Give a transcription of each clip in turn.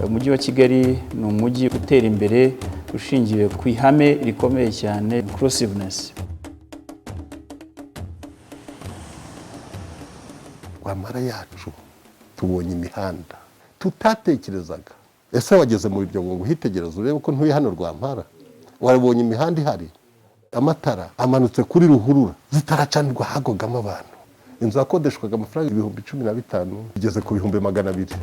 Umujyi wa Kigali ni umujyi utera imbere ushingiye ku ihame rikomeye cyane inclusiveness. Amara yacu tubonye imihanda tutatekerezaga. Ese wageze mu ibyo ngo uhitegereze urebe ko ntuye hano Rwampara, warabonye imihanda ihari, amatara amanutse kuri ruhurura zitaracanirwa hagogamo abantu. Inzu yakodeshwaga amafaranga 15,000 igeze ku 200,000.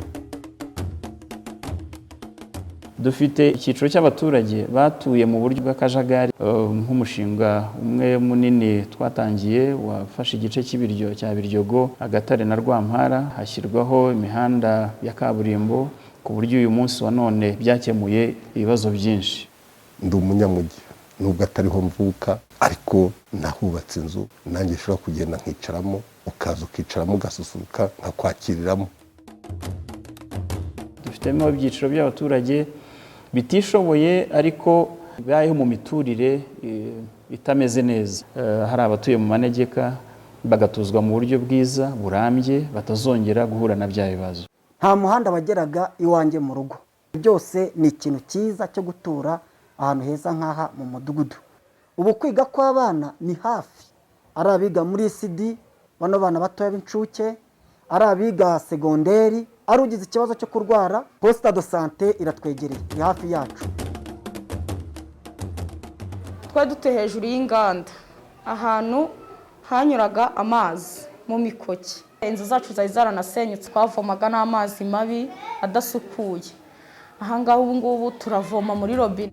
Dufite icyiciro cy'abaturage batuye mu buryo bw'akajagari, nk'umushinga umwe munini twatangiye wafashe igice cy'ibiryo cya Biryogo, Agatare na Rwampara, hashyirwaho imihanda ya kaburimbo ku buryo uyu munsi wa none byakemuye ibibazo byinshi. Ndi umunyamujyi nubwo atariho mvuka, ariko nahubatse inzu nanjye ushobora kugenda nkicaramo, ukaza ukicaramo ugasusuruka nkakwakiriramo. Dufitemo ibyiciro by'abaturage bitishoboye ariko bayeho mu miturire itameze neza. Hari abatuye mu manegeka bagatuzwa mu buryo bwiza burambye batazongera guhura na bya bibazo. Nta muhanda wageraga iwanjye mu rugo. Byose ni ikintu cyiza cyo gutura ahantu heza nk'aha mu mudugudu. Ubu kwiga kw'abana ni hafi. Ari abiga muri CD, bano bana batoya b'incuke, ari abiga segonderi, ari ugize ikibazo cyo kurwara, poste de santé iratwegereye, iri hafi yacu. Twari dutuye hejuru y'inganda, ahantu hanyuraga amazi mu mikoki. Inzu zacu zari zaranasenyutse, twavomaga n'amazi mabi adasukuye. Ahangaha ubu ngubu turavoma muri robine.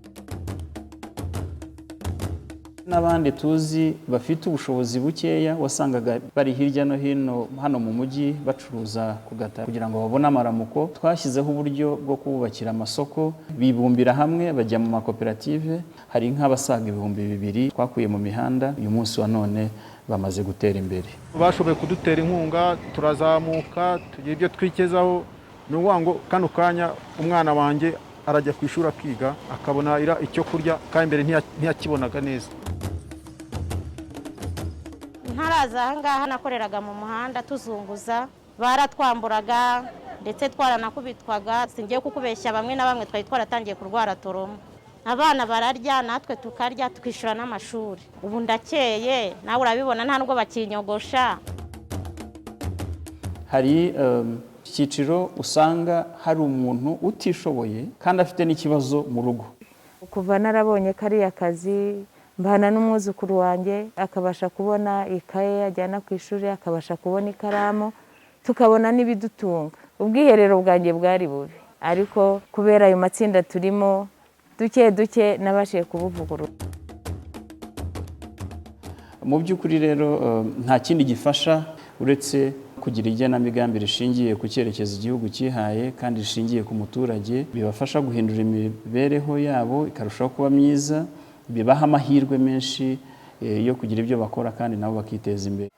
N'abandi tuzi bafite ubushobozi bukeya wasangaga bari hirya no hino hano mu mujyi bacuruza ku gataro kugira ngo babone amaramuko. Twashyizeho uburyo bwo kububakira amasoko, bibumbira hamwe bajya mu makoperative. Hari nk'abasaga 2,000 twakuye mu mihanda, uyu munsi wa none bamaze gutera imbere. Bashoboye kudutera inkunga, turazamuka, tugira ibyo twikezaho. Ni ngo kano kanya umwana wanjye arajya ku ishuri akiga, akabona icyo kurya, kandi mbere ntiyakibonaga neza. Ntaraza ahangaha nakoreraga mu muhanda tuzunguza, baratwamburaga ndetse twaranakubitwaga. Singiye kukubeshya, bamwe na bamwe twari twaratangiye kurwara toromo. Abana bararya, natwe tukarya, tukishyura n'amashuri. Ubu ndakeye, nawe urabibona nta nubwo bakinyogosha. Hari icyiciro usanga hari umuntu utishoboye kandi afite n'ikibazo mu rugo. Kuva narabonye kariya kazi, mbana n'umwuzukuru wanjye akabasha kubona ikaye ajyana ku ishuri, akabasha kubona ikaramu, tukabona n'ibidutunga. Ubwiherero bwanjye bwari bubi, ariko kubera ayo matsinda turimo duke nabashiye kubuvugurura. Mu by'ukuri rero nta kindi gifasha uretse kugira igenamigambi rishingiye ku cyerekezo igihugu cyihaye kandi rishingiye ku muturage, bibafasha guhindura imibereho yabo ikarushaho kuba myiza, bibaha amahirwe menshi yo kugira ibyo bakora kandi nabo bakiteza imbere.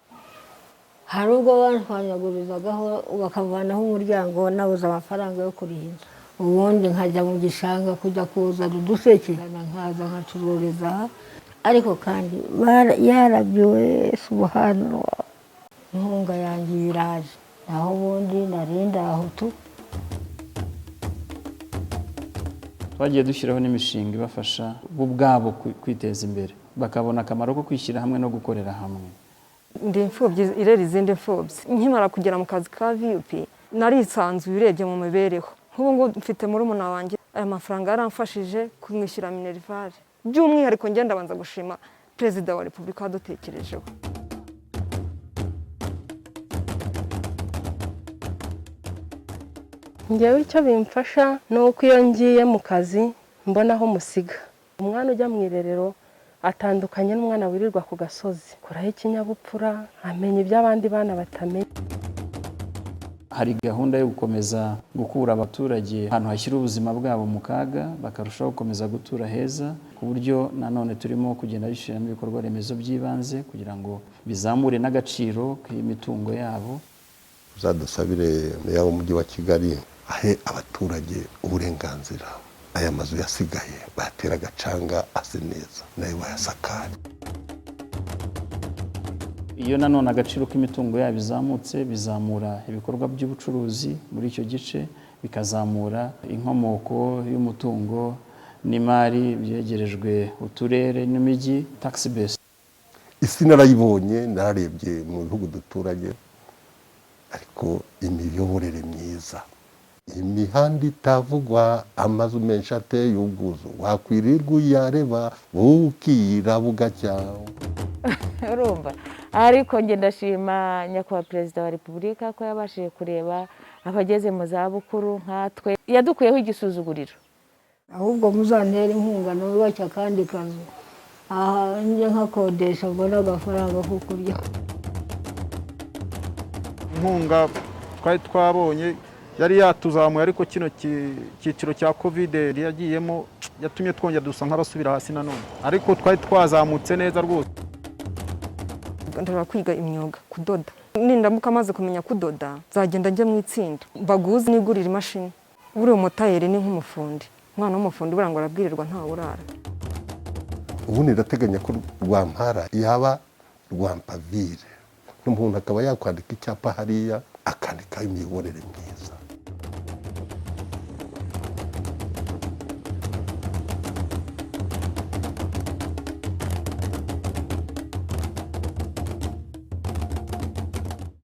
Hari ubwo bantwanyagurizagaho bakavanaho umuryango nabuze amafaranga yo kuriha inzu, ubundi nkajya mu gishanga kujya kuzana uduseke nkaza nkacururiza. Ariko kandi yarabyiwe subhanallah, inkunga yanjye iraje, naho ubundi narinda aho tu. Twagiye dushyiraho n'imishinga ibafasha bo ubwabo kwiteza imbere, bakabona akamaro ko kwishyira hamwe no gukorera hamwe. Ndi imfubyi irera izindi mfubyi. Nkimara kugera mu kazi ka VUP narisanzuye urebye mu mibereho. Nk'ubu ngo mfite murumuna wanjye, aya mafaranga yaramfashije kumwishyura minerivare. By'umwihariko ngenda banza gushima Perezida wa Repubulika wadutekerejeho. Njyewe icyo bimfasha ni uko iyo ngiye mu kazi mbona aho musiga. Umwana ujya mu irerero atandukanye n'umwana wirirwa ku gasozi, kuraho ikinyabupfura, amenya ibyo abandi bana batamenya. Hari gahunda yo gukomeza gukura abaturage ahantu hashyira ubuzima bwabo mu kaga, bakarushaho gukomeza gutura heza, ku buryo nanone turimo kugenda dushyiramo ibikorwa remezo by'ibanze kugira ngo bizamure n'agaciro k'imitungo yabo. Uzadusabire yabo umujyi wa Kigali ahe abaturage uburenganzira. Aya mazu yasigaye batera agacanga ase neza, nayo bayasakara. Iyo nanone agaciro k'imitungo yabo bizamutse, bizamura ibikorwa by'ubucuruzi muri icyo gice, bikazamura inkomoko y'umutungo n'imari byegerejwe uturere n'imijyi tax base. Isi narayibonye, nararebye mu bihugu duturanye, ariko imiyoborere myiza, imihanda itavugwa, amazu menshi ateye ubwuzu, wakwirirwa uyareba bukira bugacya. urumva. Ariko njye ndashima nyakubahwa perezida wa repubulika ko yabashije kureba abageze mu zabukuru nkatwe, yadukuyeho igisuzuguriro. ahubwo muzantera inkunga nubake akandi kazu, aha njye nkakodesha mbona agafaranga ko kurya. inkunga twari twabonye yari yatuzamuye, ariko kino cyiciro cya covid yagiyemo yatumye twongera dusa nk'abasubira hasi nanone, ariko twari twazamutse neza rwose. ndashaka kwiga imyuga, kudoda. Nindamuka amaze kumenya kudoda nzagenda njye mu itsinda baguze nigurira imashini. Buri umutayeri ni nk'umufundi, umwana w'umufundi burangwa arabwirirwa ntawe urara. Ubundi ndateganya ko Rwampara yaba Rwampavire, n'umuntu akaba yakwandika icyapa hariya akandika imiyoborere myiza.